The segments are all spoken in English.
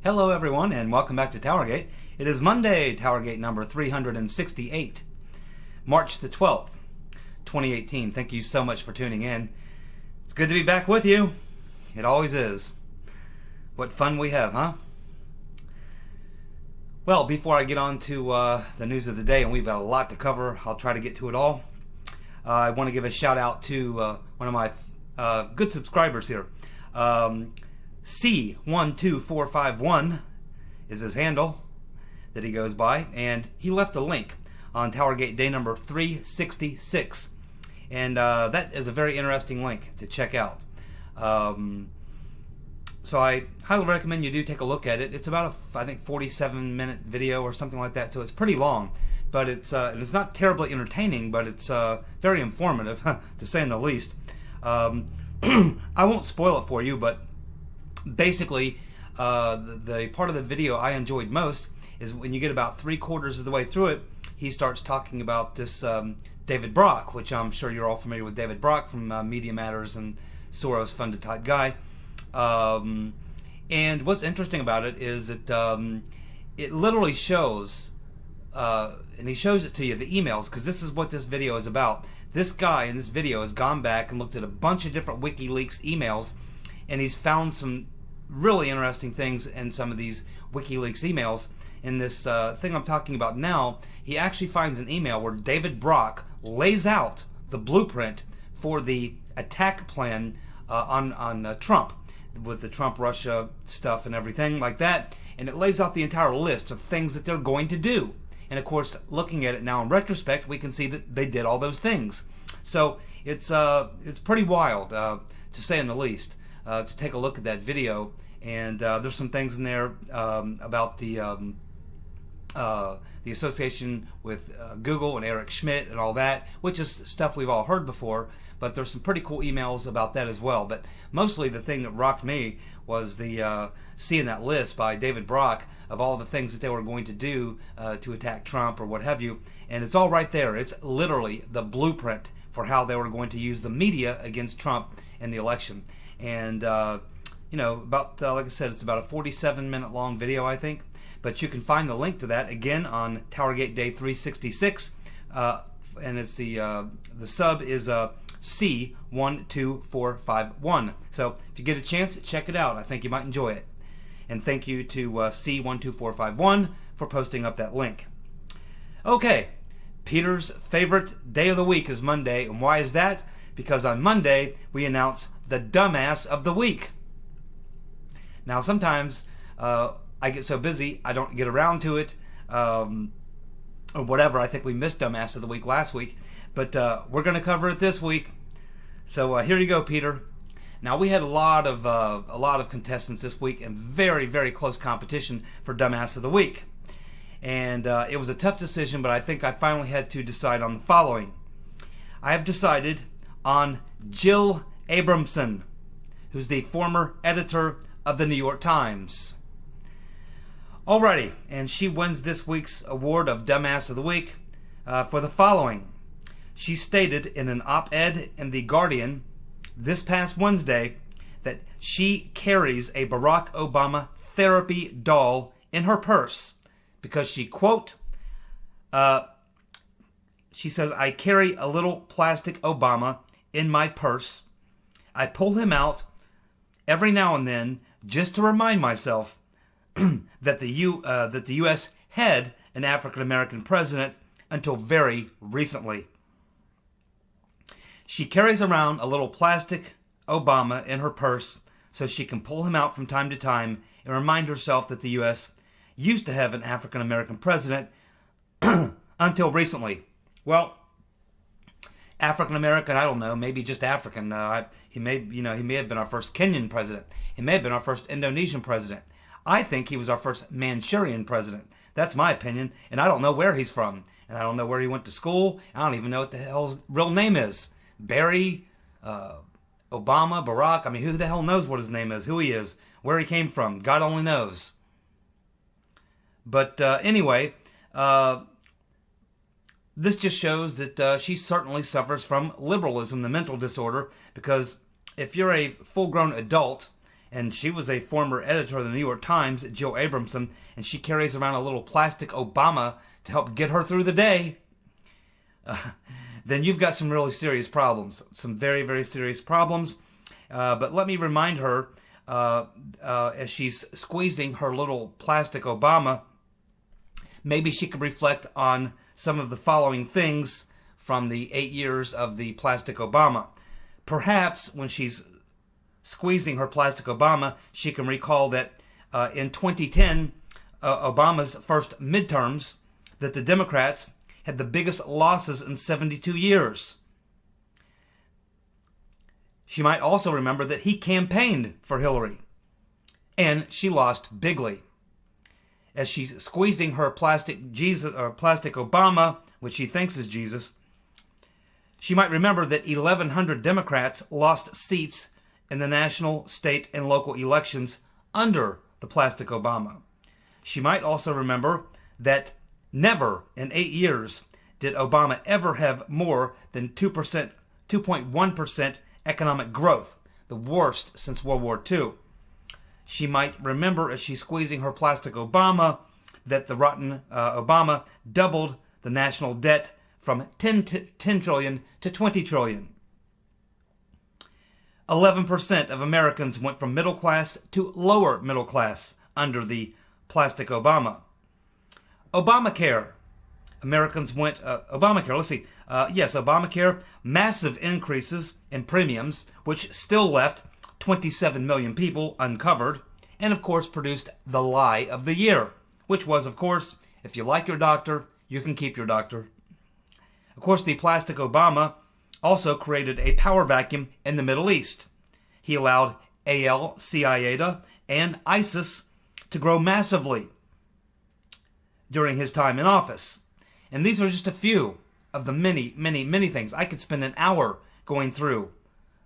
Hello everyone and welcome back to TowerGate. It is Monday, TowerGate number 368, March the 12th, 2018. Thank you so much for tuning in. It's good to be back with you. It always is. What fun we have, huh? Well, before I get on to the news of the day, and we've got a lot to cover, I'll try to get to it all. I want to give a shout out to one of my good subscribers here. C12451 is his handle that he goes by, and he left a link on TowerGate day number 366, and that is a very interesting link to check out. So I highly recommend you do take a look at it. It's about I think 47-minute video or something like that, so it's pretty long, but it's not terribly entertaining, but it's very informative to say in the least. I won't spoil it for you, but basically, the part of the video I enjoyed most is when you get about 3/4 of the way through it, he starts talking about this David Brock, which I'm sure you're all familiar with David Brock from Media Matters and Soros funded type guy. And what's interesting about it is that it literally shows, and he shows it to you, the emails, because this is what this video is about. This guy in this video has gone back and looked at a bunch of different WikiLeaks emails, and he's found some really interesting things in some of these WikiLeaks emails. In this thing I'm talking about now, he actually finds an email where David Brock lays out the blueprint for the attack plan on Trump, with the Trump-Russia stuff and everything like that, and it lays out the entire list of things that they're going to do. And of course, looking at it now in retrospect, we can see that they did all those things. So it's pretty wild, to say in the least. To take a look at that video, and there's some things in there about the association with Google and Eric Schmidt and all that, which is stuff we've all heard before, but there's some pretty cool emails about that as well. But mostly the thing that rocked me was the seeing that list by David Brock of all the things that they were going to do to attack Trump or what have you, and it's all right there. It's literally the blueprint for how they were going to use the media against Trump in the election. And you know, about like I said, it's about a 47-minute long video, I think, but you can find the link to that again on TowerGate day 366, and it's the sub is C12451. So if you get a chance, check it out. I think you might enjoy it. And thank you to C12451 for posting up that link. Okay, Peter's favorite day of the week is Monday, and why is that? Because on Monday we announce the dumbass of the week. Now sometimes I get so busy I don't get around to it, or whatever. I think we missed dumbass of the week last week, but we're going to cover it this week. So here you go, Peter. Now we had a lot of contestants this week, and very, very close competition for dumbass of the week. And it was a tough decision, but I think I finally had to decide on the following. I have decided on Jill Abramson, who's the former editor of the New York Times. Alrighty, and she wins this week's award of Dumbass of the Week for the following. She stated in an op-ed in The Guardian this past Wednesday that she carries a Barack Obama therapy doll in her purse because she, quote, she says, "I carry a little plastic Obama in my purse. I pull him out every now and then just to remind myself that the U.S. had an African-American president until very recently." She carries around a little plastic Obama in her purse so she can pull him out from time to time and remind herself that the U.S. used to have an African-American president until recently. Well, African-American, I don't know, maybe just African. He may have been our first Kenyan president. He may have been our first Indonesian president. I think he was our first Manchurian president. That's my opinion, and I don't know where he's from. And I don't know where he went to school. I don't even know what the hell his real name is. Barry, Obama, Barack. I mean, who the hell knows what his name is, who he is, where he came from. God only knows. But anyway, this just shows that she certainly suffers from liberalism, the mental disorder, because if you're a full-grown adult and she was a former editor of the New York Times, Jill Abramson, and she carries around a little plastic Obama to help get her through the day, then you've got some really serious problems, some very, very serious problems. But let me remind her, as she's squeezing her little plastic Obama, maybe she could reflect on some of the following things from the 8 years of the plastic Obama. Perhaps when she's squeezing her plastic Obama, she can recall that in 2010, Obama's first midterms, that the Democrats had the biggest losses in 72 years. She might also remember that he campaigned for Hillary, and she lost bigly. As she's squeezing her plastic Jesus or plastic Obama, which she thinks is Jesus, she might remember that 1,100 Democrats lost seats in the national, state, and local elections under the plastic Obama. She might also remember that never in 8 years did Obama ever have more than 2.1% economic growth, the worst since World War II. She might remember, as she's squeezing her plastic Obama, that the rotten Obama doubled the national debt from 10 trillion to 20 trillion. 11% of Americans went from middle class to lower middle class under the plastic Obama. Obamacare. Americans went, Obamacare, massive increases in premiums, which still left 27 million people uncovered, and of course produced the lie of the year, which was, of course, if you like your doctor, you can keep your doctor. Of course, the plastic Obama also created a power vacuum in the Middle East. He allowed al-Qaeda and ISIS to grow massively during his time in office. And these are just a few of the many, many, many things. I could spend an hour going through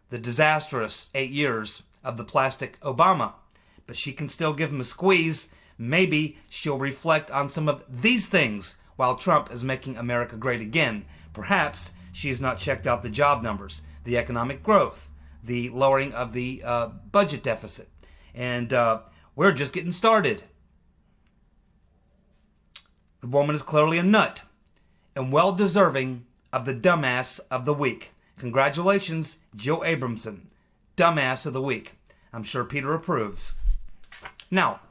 the disastrous 8 years of the plastic Obama. But she can still give him a squeeze. Maybe she'll reflect on some of these things while Trump is making America great again. Perhaps she has not checked out the job numbers, the economic growth, the lowering of the budget deficit. And we're just getting started. The woman is clearly a nut and well deserving of the dumbass of the week. Congratulations, Jill Abramson, dumbass of the week. I'm sure Peter approves. Now,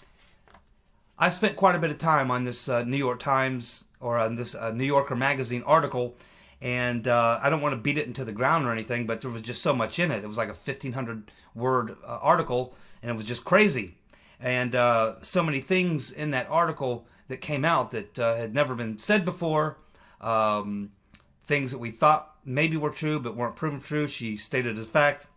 I've spent quite a bit of time on this New York Times or on this New Yorker magazine article, and I don't want to beat it into the ground or anything, but there was just so much in it. It was like a 1,500-word article, and it was just crazy. And so many things in that article that came out that had never been said before, things that we thought maybe were true but weren't proven true. She stated as fact.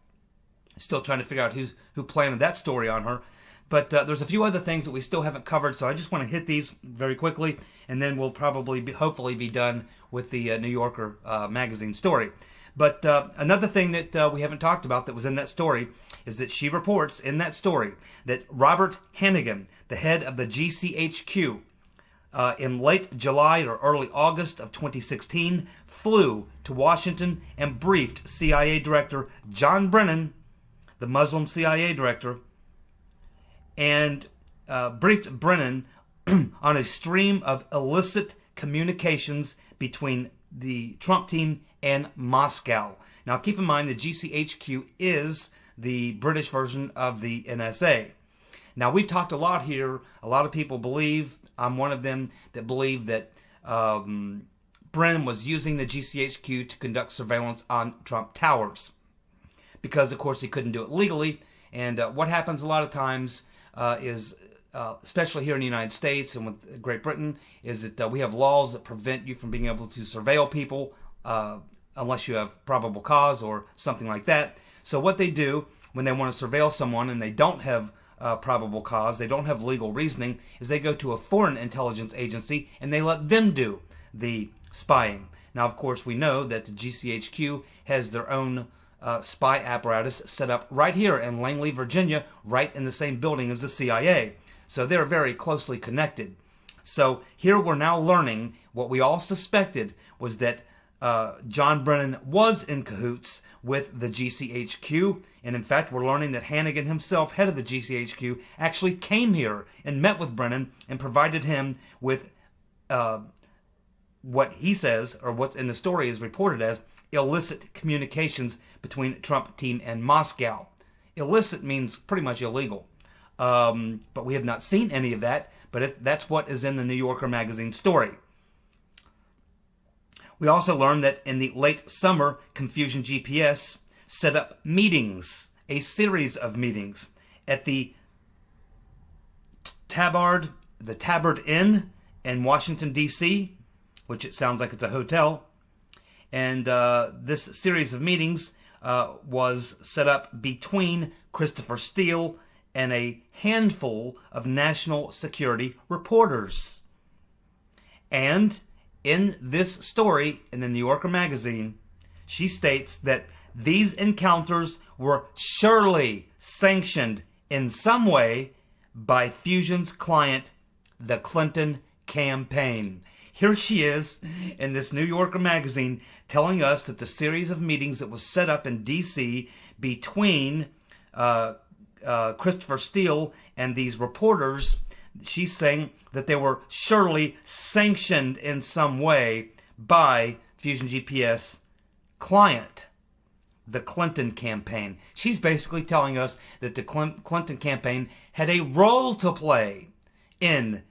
Still trying to figure out who planted that story on her. But there's a few other things that we still haven't covered, so I just want to hit these very quickly, and then we'll probably hopefully be done with the New Yorker magazine story. But another thing that we haven't talked about that was in that story is that she reports in that story that Robert Hannigan, the head of the GCHQ, in late July or early August of 2016, flew to Washington and briefed CIA Director John Brennan, the Muslim CIA director, and briefed Brennan on a stream of illicit communications between the Trump team and Moscow. Now, keep in mind the GCHQ is the British version of the NSA. Now, we've talked a lot here. A lot of people believe, I'm one of them, that believe that Brennan was using the GCHQ to conduct surveillance on Trump towers. Because, of course, he couldn't do it legally. And what happens a lot of times is, especially here in the United States and with Great Britain, is that we have laws that prevent you from being able to surveil people unless you have probable cause or something like that. So what they do when they want to surveil someone and they don't have probable cause, they don't have legal reasoning, is they go to a foreign intelligence agency and they let them do the spying. Now, of course, we know that the GCHQ has their own spy apparatus set up right here in Langley, Virginia, right in the same building as the CIA. So they're very closely connected. So here we're now learning what we all suspected was that John Brennan was in cahoots with the GCHQ, and in fact, we're learning that Hannigan himself, head of the GCHQ, actually came here and met with Brennan and provided him with what he says, or what's in the story is reported as, illicit communications between Trump team and Moscow. Illicit means pretty much illegal. But we have not seen any of that, but that's what is in the New Yorker magazine story. We also learned that in the late summer, Confusion GPS set up meetings, a series of meetings, at the Tabard Inn in Washington, D.C., which it sounds like it's a hotel. And this series of meetings was set up between Christopher Steele and a handful of national security reporters. And in this story in the New Yorker magazine, she states that these encounters were surely sanctioned in some way by Fusion's client, the Clinton campaign. Here she is in this New Yorker magazine telling us that the series of meetings that was set up in D.C. between Christopher Steele and these reporters, she's saying that they were surely sanctioned in some way by Fusion GPS client, the Clinton campaign. She's basically telling us that the Clinton campaign had a role to play in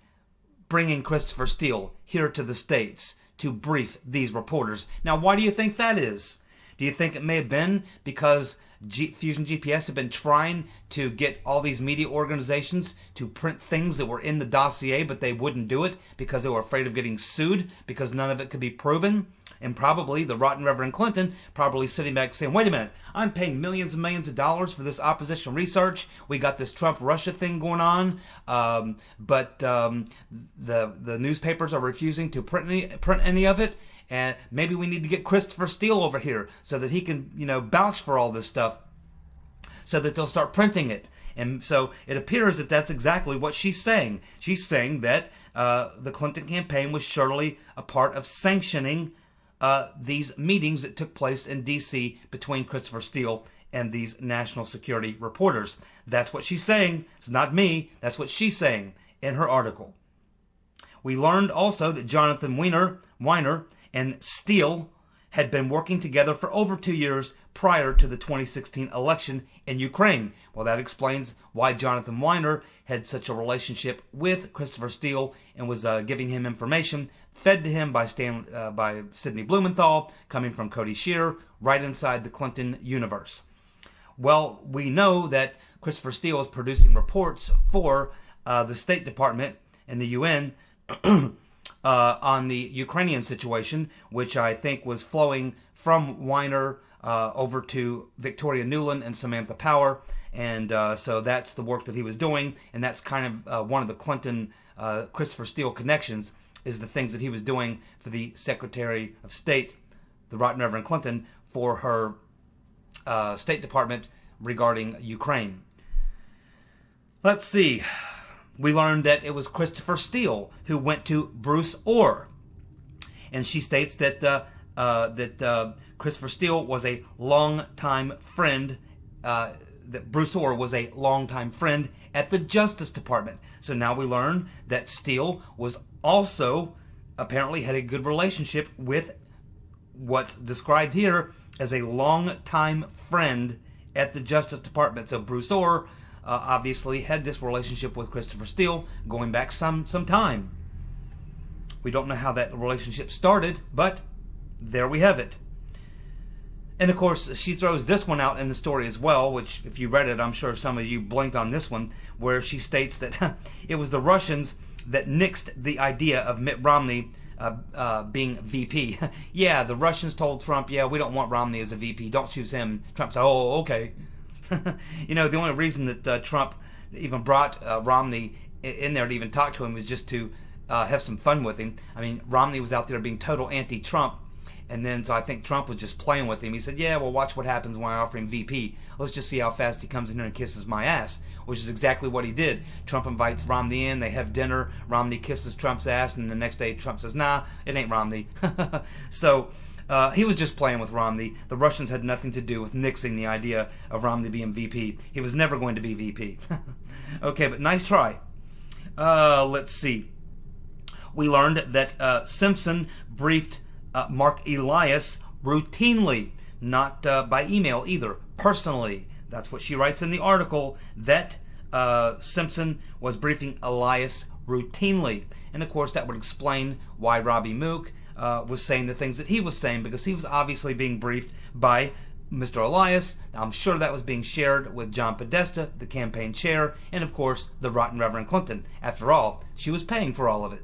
bringing Christopher Steele here to the States to brief these reporters. Now, why do you think that is? Do you think it may have been because Fusion GPS had been trying to get all these media organizations to print things that were in the dossier, but they wouldn't do it because they were afraid of getting sued because none of it could be proven? And probably the rotten Reverend Clinton probably sitting back saying, wait a minute, I'm paying millions and millions of dollars for this opposition research. We got this Trump-Russia thing going on, but the newspapers are refusing to print any of it. And maybe we need to get Christopher Steele over here so that he can, vouch for all this stuff so that they'll start printing it. And so it appears that that's exactly what she's saying. She's saying that the Clinton campaign was surely a part of sanctioning these meetings that took place in D.C. between Christopher Steele and these national security reporters. That's what she's saying. It's not me. That's what she's saying in her article. We learned also that Jonathan Weiner and Steele had been working together for over 2 years prior to the 2016 election in Ukraine. Well, that explains why Jonathan Weiner had such a relationship with Christopher Steele and was giving him information fed to him by Sidney Blumenthal, coming from Cody Shearer, right inside the Clinton universe. Well, we know that Christopher Steele is producing reports for the State Department and the UN on the Ukrainian situation, which I think was flowing from Weiner over to Victoria Nuland and Samantha Power. And so that's the work that he was doing, and that's kind of one of the Clinton Christopher Steele connections, is the things that he was doing for the Secretary of State, the Right Reverend Clinton, for her State Department regarding Ukraine. Let's see. We learned that it was Christopher Steele who went to Bruce Orr, and she states that Christopher Steele was a longtime friend. That Bruce Orr was a longtime friend at the Justice Department. So now we learn that Steele was also apparently had a good relationship with what's described here as a longtime friend at the Justice Department. So Bruce Orr obviously had this relationship with Christopher Steele going back some time. We don't know how that relationship started, but there we have it. And of course, she throws this one out in the story as well, which if you read it, I'm sure some of you blinked on this one, where she states that it was the Russians that nixed the idea of Mitt Romney being VP. Yeah, the Russians told Trump, yeah, we don't want Romney as a VP. Don't choose him. Trump said, oh, okay. The only reason that Trump even brought Romney in there to even talk to him was just to have some fun with him. I mean, Romney was out there being total anti-Trump. And then, so I think Trump was just playing with him. He said, yeah, well, watch what happens when I offer him VP. Let's just see how fast he comes in here and kisses my ass, which is exactly what he did. Trump invites Romney in. They have dinner. Romney kisses Trump's ass. And the next day, Trump says, nah, it ain't Romney. So He was just playing with Romney. The Russians had nothing to do with nixing the idea of Romney being VP. He was never going to be VP. Okay, but nice try. Let's see. We learned that Simpson briefed Mark Elias routinely, not by email either, personally. That's what she writes in the article, that Simpson was briefing Elias routinely. And of course that would explain why Robbie Mook was saying the things that he was saying, because he was obviously being briefed by Mr. Elias. Now, I'm sure that was being shared with John Podesta, the campaign chair, and of course the rotten Reverend Clinton. After all, she was paying for all of it.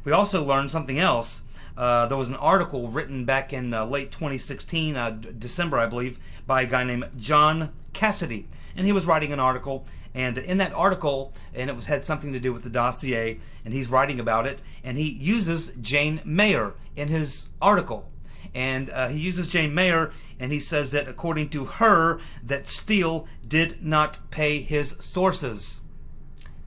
We also learned something else. There was an article written back in late 2016, December I believe, by a guy named John Cassidy. And he was writing an article, and in that article, and it had something to do with the dossier, and he's writing about it, and he uses Jane Mayer in his article. And he uses Jane Mayer, and he says that according to her, that Steele did not pay his sources.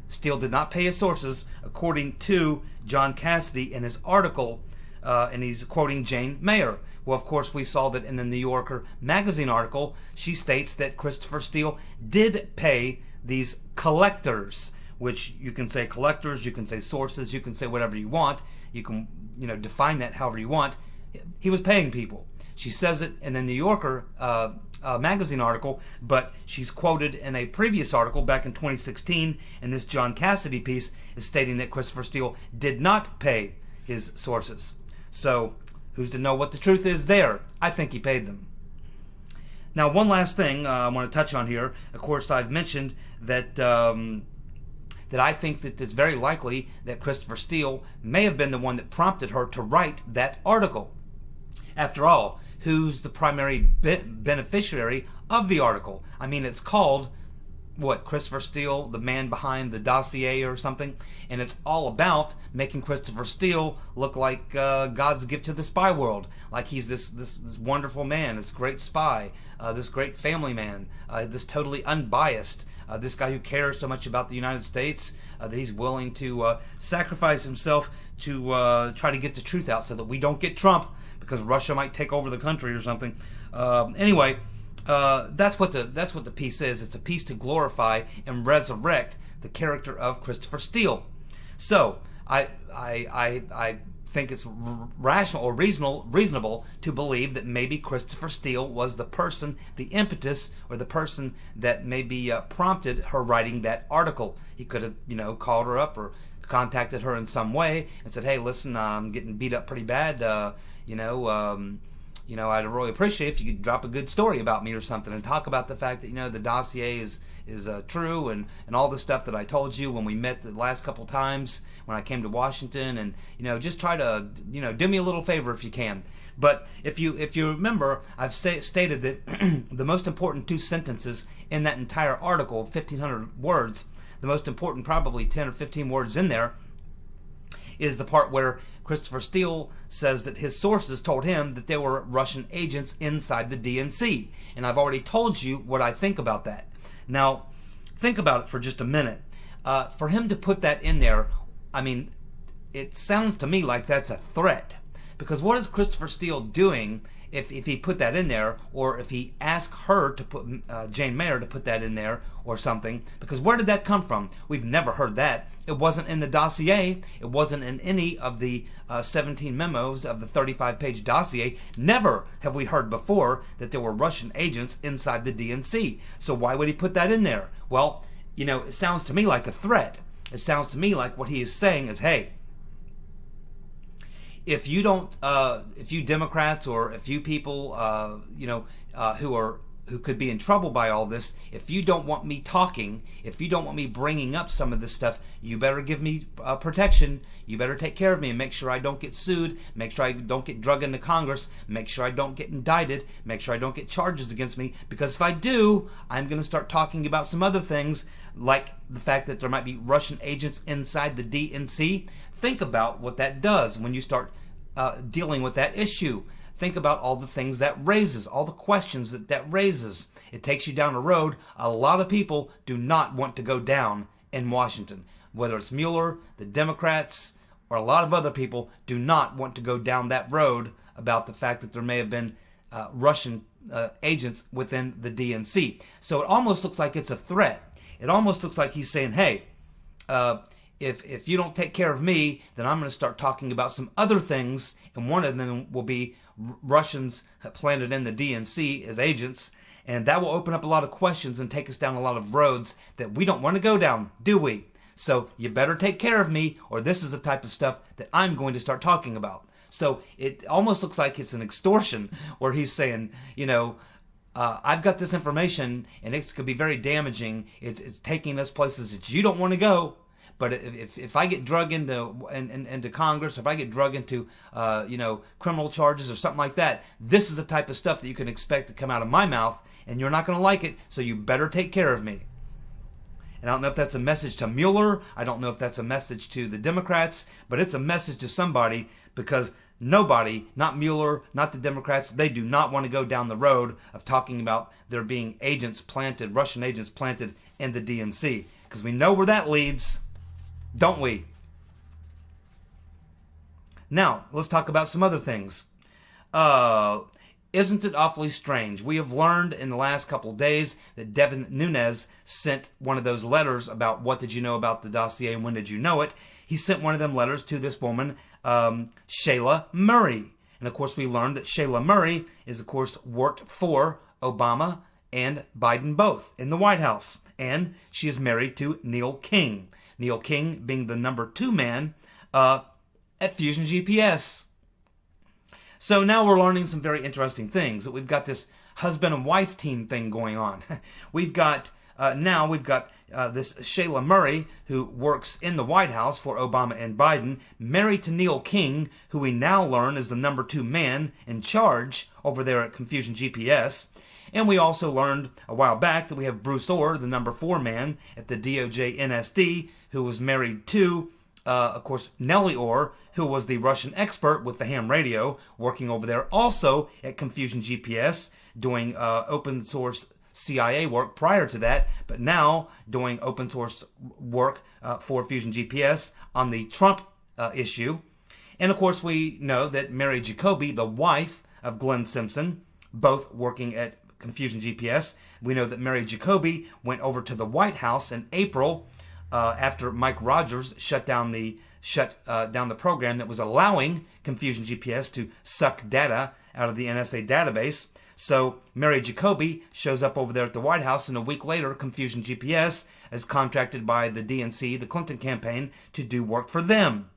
Steele did not pay his sources, according to John Cassidy in his article, and he's quoting Jane Mayer. Well, of course, we saw that in the New Yorker magazine article, she states that Christopher Steele did pay these collectors, which you can say collectors, you can say sources, you can say whatever you want. You can, define that however you want. He was paying people. She says it in the New Yorker magazine article, but she's quoted in a previous article back in 2016, and this John Cassidy piece is stating that Christopher Steele did not pay his sources. So, who's to know what the truth is there? I think he paid them. Now, one last thing I want to touch on here. Of course, I've mentioned that that I think that it's very likely that Christopher Steele may have been the one that prompted her to write that article. After all, who's the primary beneficiary of the article? I mean, it's called, what, Christopher Steele, the man behind the dossier or something? And it's all about making Christopher Steele look like God's gift to the spy world. Like he's this wonderful man, this great spy, this great family man, this totally unbiased, this guy who cares so much about the United States that he's willing to sacrifice himself to try to get the truth out so that we don't get Trump, because Russia might take over the country or something. Anyway, that's what the piece is. It's a piece to glorify and resurrect the character of Christopher Steele. So I think it's rational or reasonable to believe that maybe Christopher Steele was the person, the impetus, or the person that maybe prompted her writing that article. He could have, called her up or contacted her in some way and said, "Hey, listen, I'm getting beat up pretty bad. I'd really appreciate if you could drop a good story about me or something and talk about the fact that, the dossier is true and all the stuff that I told you when we met the last couple times when I came to Washington, and, just try to, do me a little favor if you can." But if you remember, I've stated that the most important two sentences in that entire article, 1,500 words, the most important probably 10 or 15 words in there, is the part where Christopher Steele says that his sources told him that there were Russian agents inside the DNC. And I've already told you what I think about that. Now, think about it for just a minute. For him to put that in there, I mean, it sounds to me like that's a threat. Because what is Christopher Steele doing if he put that in there, or if he asked her to put, Jane Mayer to put that in there or something? Because where did that come from? We've never heard that. It wasn't in the dossier. It wasn't in any of the 17 memos of the 35-page dossier. Never have we heard before that there were Russian agents inside the DNC. So why would he put that in there? Well, it sounds to me like a threat. It sounds to me like what he is saying is, hey, if you don't, if you Democrats or if you people, who could be in trouble by all this, if you don't want me talking, if you don't want me bringing up some of this stuff, you better give me protection. You better take care of me and make sure I don't get sued, make sure I don't get drugged into Congress, make sure I don't get indicted, make sure I don't get charges against me, because if I do, I'm going to start talking about some other things, like the fact that there might be Russian agents inside the DNC. Think about what that does when you start dealing with that issue. Think about all the things that raises, all the questions that raises. It takes you down a road a lot of people do not want to go down in Washington. Whether it's Mueller, the Democrats, or a lot of other people do not want to go down that road about the fact that there may have been Russian agents within the DNC. So it almost looks like it's a threat. It almost looks like he's saying, hey, if you don't take care of me, then I'm going to start talking about some other things, and one of them will be Russians planted in the DNC as agents, and that will open up a lot of questions and take us down a lot of roads that we don't want to go down, do we? So you better take care of me, or this is the type of stuff that I'm going to start talking about. So it almost looks like it's an extortion where he's saying, you know, I've got this information and it could be very damaging. It's taking us places that you don't want to go. But if I get drug into Congress, if I get drug into criminal charges or something like that, this is the type of stuff that you can expect to come out of my mouth, and you're not going to like it. So you better take care of me. And I don't know if that's a message to Mueller. I don't know if that's a message to the Democrats, but it's a message to somebody, because nobody, not Mueller, not the Democrats, they do not want to go down the road of talking about there being agents planted, Russian agents planted in the DNC, because we know where that leads, don't we? Now, let's talk about some other things. Isn't it awfully strange? We have learned in the last couple of days that Devin Nunes sent one of those letters about what did you know about the dossier and when did you know it. He sent one of them letters to this woman, Shayla Murray. And of course we learned that Shayla Murray is of course worked for Obama and Biden both in the White House. And she is married to Neil King. Neil King being the number 2 man at Fusion GPS. So now we're learning some very interesting things. We've got this husband and wife team thing going on. We've got this Shayla Murray, who works in the White House for Obama and Biden, married to Neil King, who we now learn is the number 2 man in charge over there at Confusion GPS. And we also learned a while back that we have Bruce Orr, the number 4 man at the DOJ NSD, who was married to of course, Nellie Orr, who was the Russian expert with the ham radio, working over there also at Confusion GPS, doing open source CIA work prior to that, but now doing open source work for Fusion GPS on the Trump issue. And of course, we know that Mary Jacoby, the wife of Glenn Simpson, both working at Confusion GPS. We know that Mary Jacoby went over to the White House in April after Mike Rogers shut down the program that was allowing Confusion GPS to suck data out of the NSA database. So Mary Jacoby shows up over there at the White House, and a week later, Confusion GPS is contracted by the DNC, the Clinton campaign, to do work for them.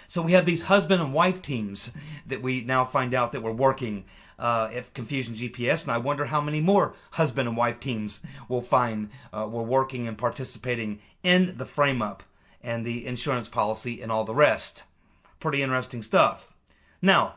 So we have these husband and wife teams that we now find out that were working at Confusion GPS, and I wonder how many more husband and wife teams we'll find were working and participating in the frame-up and the insurance policy and all the rest. Pretty interesting stuff. Now,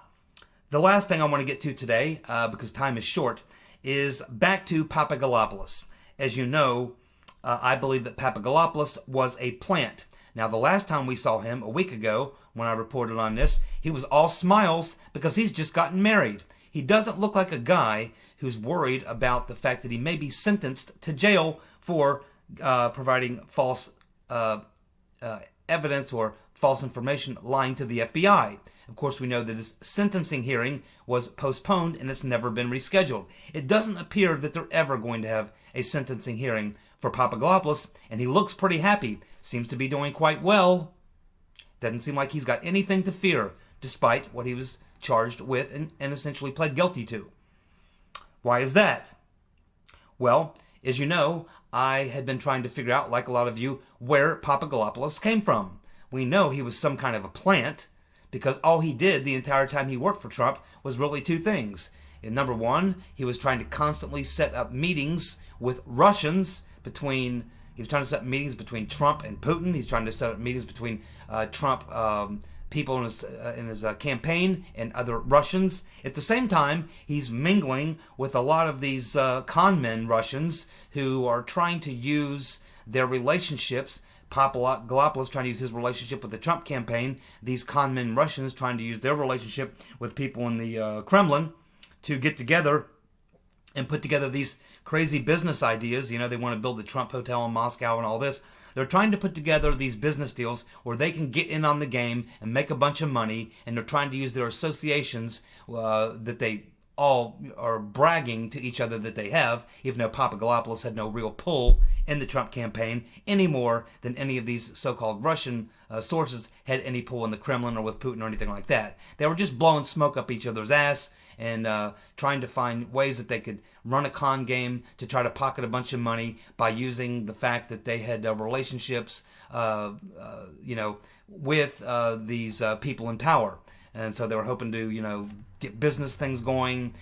the last thing I want to get to today, because time is short, is back to Papadopoulos. As you know, I believe that Papadopoulos was a plant. Now, the last time we saw him, a week ago, when I reported on this, he was all smiles because he's just gotten married. He doesn't look like a guy who's worried about the fact that he may be sentenced to jail for providing false evidence or false information, lying to the FBI. Of course, we know that his sentencing hearing was postponed and it's never been rescheduled. It doesn't appear that they're ever going to have a sentencing hearing for Papadopoulos, and he looks pretty happy. Seems to be doing quite well. Doesn't seem like he's got anything to fear, despite what he was charged with and essentially pled guilty to. Why is that? Well, as you know, I had been trying to figure out, like a lot of you, where Papadopoulos came from. We know he was some kind of a plant, because all he did the entire time he worked for Trump was really 2 things. And number 1, he was trying to constantly set up meetings with Russians he was trying to set up meetings between Trump and Putin. He's trying to set up meetings between Trump people in his campaign and other Russians. At the same time, he's mingling with a lot of these con men Russians who are trying to use their relationships. Papadopoulos trying to use his relationship with the Trump campaign. These con men Russians trying to use their relationship with people in the Kremlin to get together and put together these crazy business ideas. You know, they want to build the Trump Hotel in Moscow and all this. They're trying to put together these business deals where they can get in on the game and make a bunch of money, and they're trying to use their associations that they all are bragging to each other that they have, even though Papadopoulos had no real pull in the Trump campaign any more than any of these so-called Russian sources had any pull in the Kremlin or with Putin or anything like that. They were just blowing smoke up each other's ass and trying to find ways that they could run a con game to try to pocket a bunch of money by using the fact that they had relationships, with these people in power. And so they were hoping to, get business things going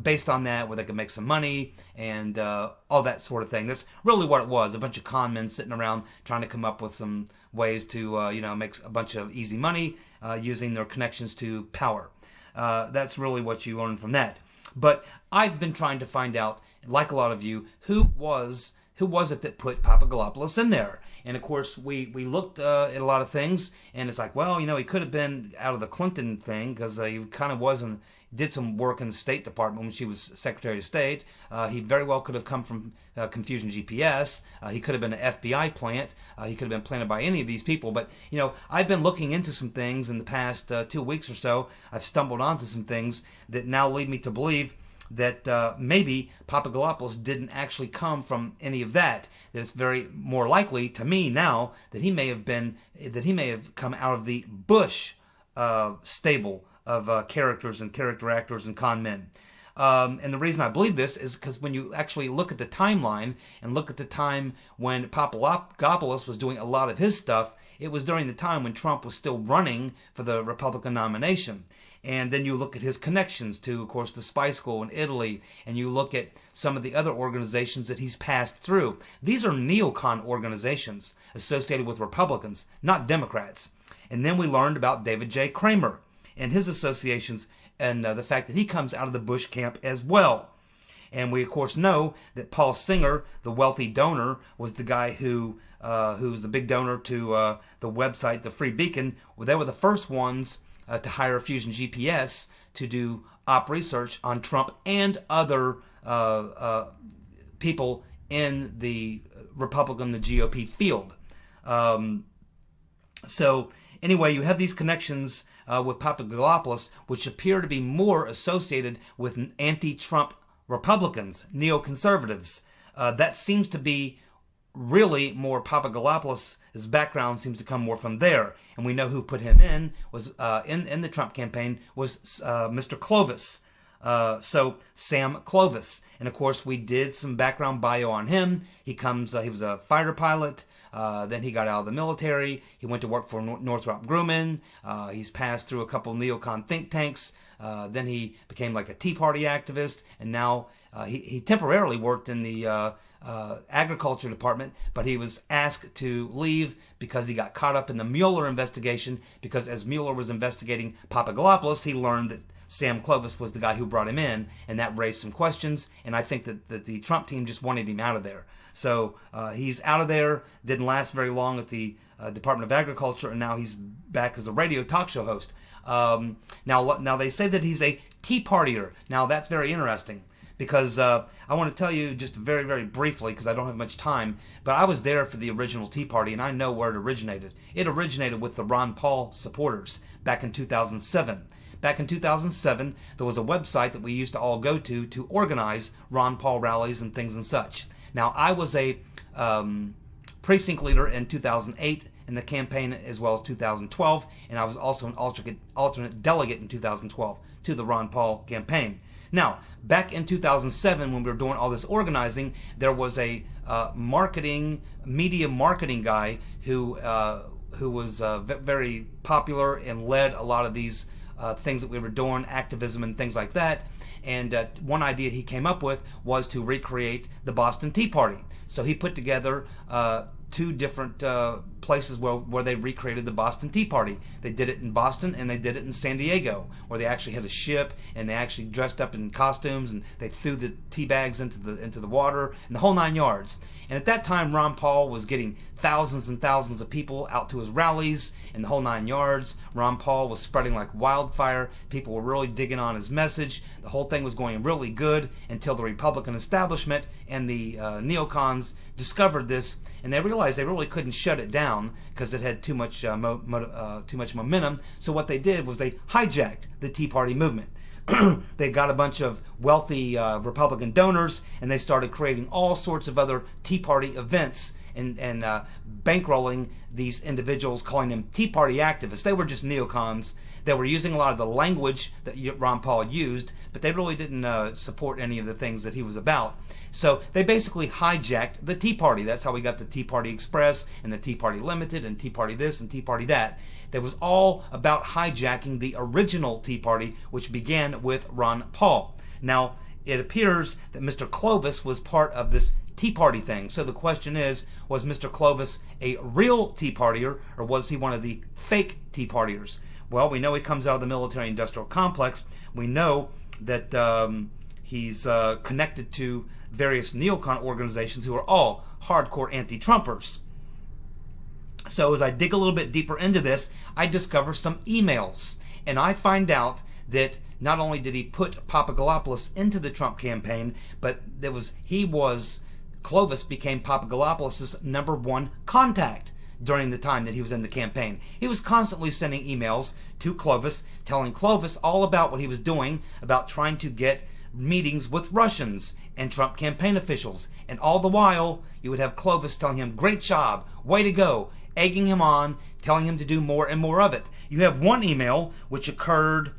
based on that, where they could make some money and all that sort of thing. That's really what it was, a bunch of con men sitting around trying to come up with some ways to, make a bunch of easy money using their connections to power. That's really what you learn from that. But I've been trying to find out, like a lot of you, who was it that put Papadopoulos in there? And of course, we looked at a lot of things, and it's like, well, he could have been out of the Clinton thing because he kind of did some work in the State Department when she was Secretary of State. He very well could have come from Confusion GPS. He could have been an FBI plant. He could have been planted by any of these people. But, I've been looking into some things in the past 2 weeks or so. I've stumbled onto some things that now lead me to believe that maybe Papadopoulos didn't actually come from any of that. That it's very more likely to me now that he may have come out of the Bush stable of characters and character actors and con men. And the reason I believe this is because when you actually look at the timeline and look at the time when Papadopoulos was doing a lot of his stuff, it was during the time when Trump was still running for the Republican nomination. And then you look at his connections to, of course, the spy school in Italy, and you look at some of the other organizations that he's passed through. These are neocon organizations associated with Republicans, not Democrats. And then we learned about David J. Kramer and his associations and the fact that he comes out of the Bush camp as well. And we, of course, know that Paul Singer, the wealthy donor, was the guy who's the big donor to the website, the Free Beacon. Well, they were the first ones to hire Fusion GPS to do op research on Trump and other people in the Republican, the GOP field. So anyway, you have these connections with Papadopoulos, which appear to be more associated with anti-Trump Republicans, neoconservatives. That seems to be really more Papadopoulos' background seems to come more from there. And we know who put him in was in the Trump campaign was Mr. Clovis. So Sam Clovis. And of course, we did some background bio on him. He was a fighter pilot. Then he got out of the military. He went to work for Northrop Grumman. He's passed through a couple neocon think tanks. Then he became like a Tea Party activist. And now he temporarily worked in the agriculture department, but he was asked to leave because he got caught up in the Mueller investigation, because as Mueller was investigating Papadopoulos, he learned that Sam Clovis was the guy who brought him in, and that raised some questions, and I think that the Trump team just wanted him out of there. So he's out of there, didn't last very long at the Department of Agriculture, and now he's back as a radio talk show host. Now they say that he's a Tea Partier. Now that's very interesting, because I want to tell you just very, very briefly, because I don't have much time, but I was there for the original Tea Party, and I know where it originated. It originated with the Ron Paul supporters back in 2007. Back in 2007, there was a website that we used to all go to organize Ron Paul rallies and things and such. Now, I was a precinct leader in 2008 in the campaign as well as 2012, and I was also an alternate delegate in 2012 to the Ron Paul campaign. Now, back in 2007, when we were doing all this organizing, there was a media marketing guy who was very popular and led a lot of these things that we were doing, activism and things like that. And one idea he came up with was to recreate the Boston Tea Party. So he put together two different places where they recreated the Boston Tea Party. They did it in Boston and they did it in San Diego, where they actually had a ship and they actually dressed up in costumes and they threw the tea bags into the water and the whole 9 yards. And at that time, Ron Paul was getting thousands and thousands of people out to his rallies and the whole 9 yards. Ron Paul was spreading like wildfire. People were really digging on his message. The whole thing was going really good until the Republican establishment and the neocons discovered this, and they realized they really couldn't shut it down because it had too much momentum. So what they did was they hijacked the Tea Party movement. They got a bunch of wealthy Republican donors, and they started creating all sorts of other Tea Party events and bankrolling these individuals, calling them Tea Party activists. They were just neocons. They were using a lot of the language that Ron Paul used, but they really didn't support any of the things that he was about. So they basically hijacked the Tea Party. That's how we got the Tea Party Express and the Tea Party Limited and Tea Party this and Tea Party that. That was all about hijacking the original Tea Party, which began with Ron Paul. Now, it appears that Mr. Clovis was part of this Tea Party thing. So the question is, was Mr. Clovis a real Tea Partier, or was he one of the fake Tea Partiers? Well, we know he comes out of the military-industrial complex. We know that he's connected to various neocon organizations who are all hardcore anti-Trumpers. So as I dig a little bit deeper into this, I discover some emails. And I find out that not only did he put Papadopoulos into the Trump campaign, but Clovis became Papadopoulos' #1 contact during the time that he was in the campaign. He was constantly sending emails to Clovis, telling Clovis all about what he was doing, about trying to get meetings with Russians and Trump campaign officials. And all the while, you would have Clovis telling him, great job, way to go, egging him on, telling him to do more and more of it. You have one email which occurred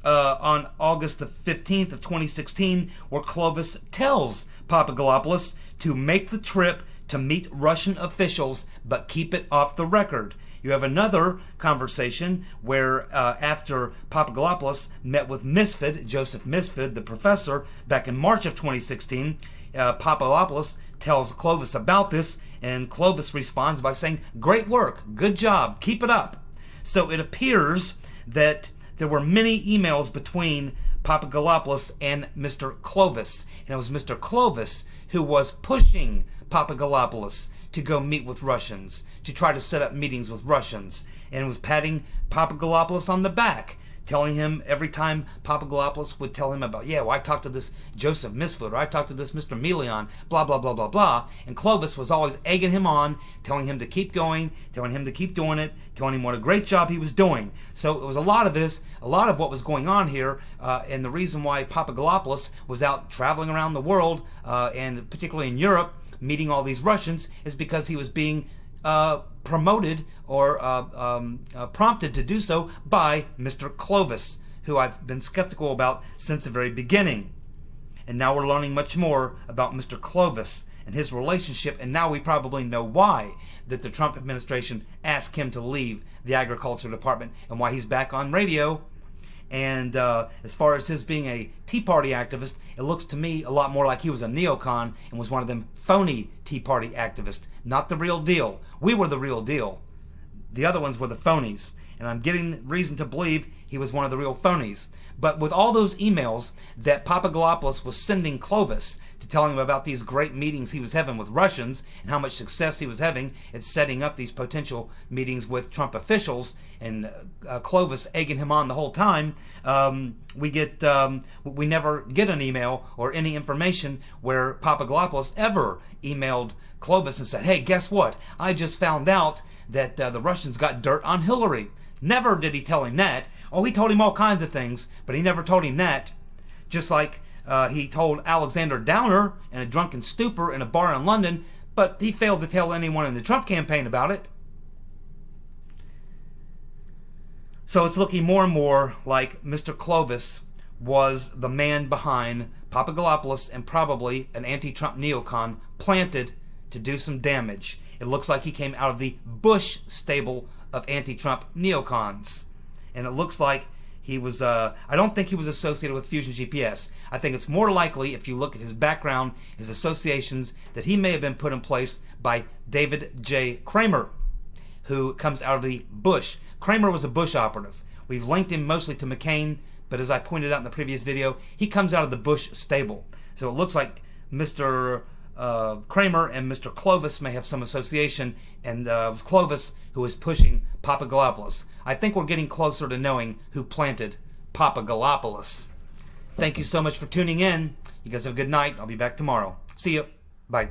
on August the 15th of 2016, where Clovis tells Papadopoulos to make the trip to meet Russian officials, but keep it off the record. You have another conversation where after Papadopoulos met with Misfit, Joseph Misfit, the professor, back in March of 2016, Papadopoulos tells Clovis about this, and Clovis responds by saying, great work, good job, keep it up. So it appears that there were many emails between Papadopoulos and Mr. Clovis, and it was Mr. Clovis who was pushing Papadopoulos to go meet with Russians, to try to set up meetings with Russians, and was patting Papadopoulos on the back, telling him every time Papadopoulos would tell him about, I talked to this Joseph Misfit, or I talked to this Mr. Milian, blah, blah, blah, blah, blah. And Clovis was always egging him on, telling him to keep going, telling him to keep doing it, telling him what a great job he was doing. So it was a lot of what was going on here, and the reason why Papadopoulos was out traveling around the world, and particularly in Europe, meeting all these Russians, is because he was being promoted or prompted to do so by Mr. Clovis, who I've been skeptical about since the very beginning. And now we're learning much more about Mr. Clovis and his relationship, and now we probably know why that the Trump administration asked him to leave the Agriculture Department and why he's back on radio. And as far as his being a Tea Party activist, it looks to me a lot more like he was a neocon and was one of them phony Tea Party activists, not the real deal. We were the real deal. The other ones were the phonies. And I'm getting reason to believe he was one of the real phonies. But with all those emails that Papadopoulos was sending Clovis to tell him about these great meetings he was having with Russians and how much success he was having at setting up these potential meetings with Trump officials, and Clovis egging him on the whole time, we never get an email or any information where Papadopoulos ever emailed Clovis and said, hey, guess what? I just found out that the Russians got dirt on Hillary. Never did he tell him that. Oh, he told him all kinds of things, but he never told him that. Just like he told Alexander Downer in a drunken stupor in a bar in London, but he failed to tell anyone in the Trump campaign about it. So it's looking more and more like Mr. Clovis was the man behind Papadopoulos and probably an anti-Trump neocon planted to do some damage. It looks like he came out of the Bush stable of anti-Trump neocons. And it looks like He was, I don't think he was associated with Fusion GPS. I think it's more likely, if you look at his background, his associations, that he may have been put in place by David J. Kramer, who comes out of the Bush. Kramer was a Bush operative. We've linked him mostly to McCain, but as I pointed out in the previous video, he comes out of the Bush stable. So it looks like Mr. Kramer and Mr. Clovis may have some association, and it was Clovis who was pushing Papagalopoulos. I think we're getting closer to knowing who planted Papagalopoulos. Thank you so much for tuning in. You guys have a good night. I'll be back tomorrow. See you. Bye.